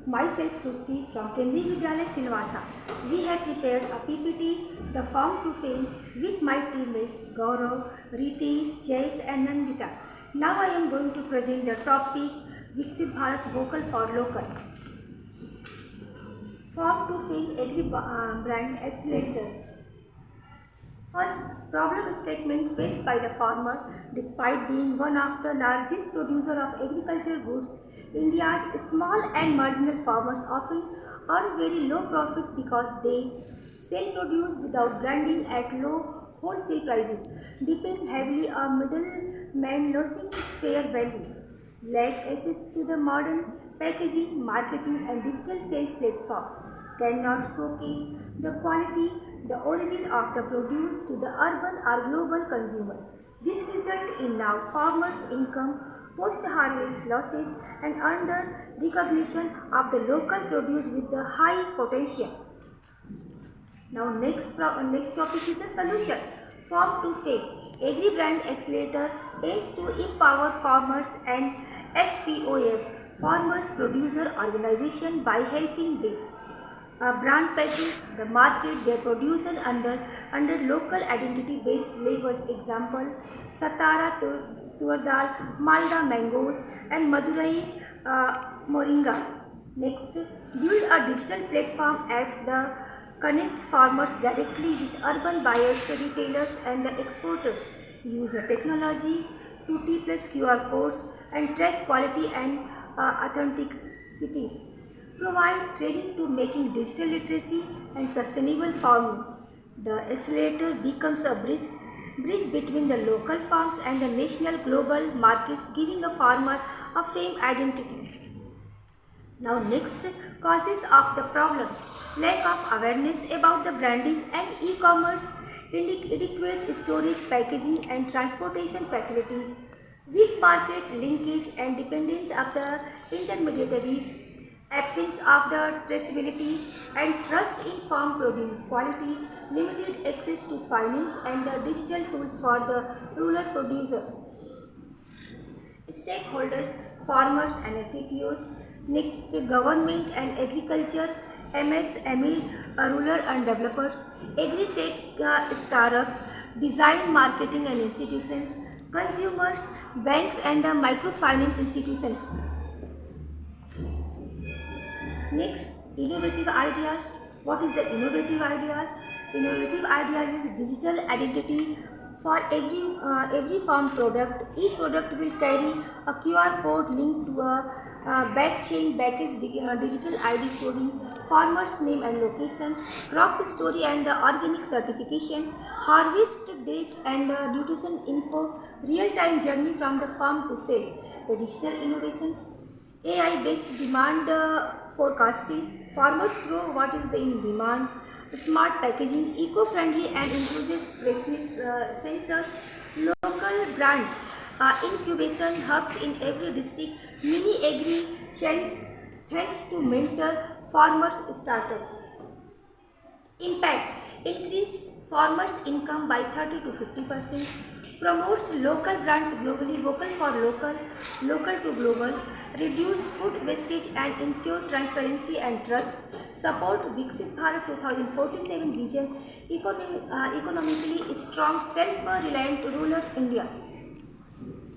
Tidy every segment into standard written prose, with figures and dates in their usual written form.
Myself Srushti from Kendriya Vidyalaya Silvassa. We have prepared a PPT, The Farm to Fame, with my teammates Gaurav, Ritesh, Jayesh and Nandita. Now I am going to present the topic Viksit Bharat Vocal for Local. Farm to Fame Agri Brand Accelerator. First, problem statement faced by the farmer. Despite being one of the largest producer of agricultural goods, India's small and marginal farmers often earn very low profit because they sell produce without branding at low wholesale prices, depend heavily on middlemen losing fair value, lack access to the modern packaging, marketing and digital sales platform, cannot showcase the quality, the origin of the produce to the urban or global consumer. This results in now farmers' income, post-harvest losses and under recognition of the local produce with the high potential. Now next topic is the solution. Farm to Fame. Agri Brand Accelerator aims to empower farmers and FPOS, Farmers Producer Organization, by helping them brand package the market their produce under local identity based labels, example Satara tur dal, Malda mangoes and Madurai moringa. Next, build a digital platform apps that connects farmers directly with urban buyers, retailers and the exporters. Use a technology, 2T plus QR codes and track quality and authenticity. Provide training to making digital literacy and sustainable farming. The accelerator becomes a bridge between the local farms and the national global markets, giving a farmer a fame identity. Now next, causes of the problems. Lack of awareness about the branding and e-commerce, inadequate storage, packaging and transportation facilities, weak market linkage and dependence of the intermediaries, absence of the traceability and trust in farm produce quality, limited access to finance and the digital tools for the rural producer. Stakeholders, farmers and FPOs, next government and agriculture, MSME, rural and developers, agri-tech startups, design, marketing and institutions, consumers, banks and the microfinance institutions. Next, innovative ideas. What is the innovative ideas? Innovative ideas is digital identity for every farm product. Each product will carry a QR code linked to a backage digital ID showing farmer's name and location, crops story and the organic certification, harvest date and the nutrition info, real-time journey from the farm to sale. The digital innovations, AI-based demand forecasting, farmers grow what is in demand, smart packaging, eco-friendly and inclusive freshness sensors, local brand incubation hubs in every district, mini agri shell thanks to mentor farmers startups. Impact: increase farmers' income by 30 to 50%, promotes local brands globally, vocal for local, local to global, reduce food wastage and ensure transparency and trust, support Viksit Bharat 2047 vision, economically strong, self-reliant rural India.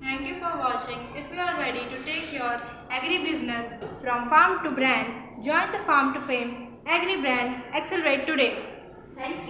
Thank you for watching. If you are ready to take your agri-business from farm to brand, join the Farm to Fame Agri Brand Accelerate today. Thank you.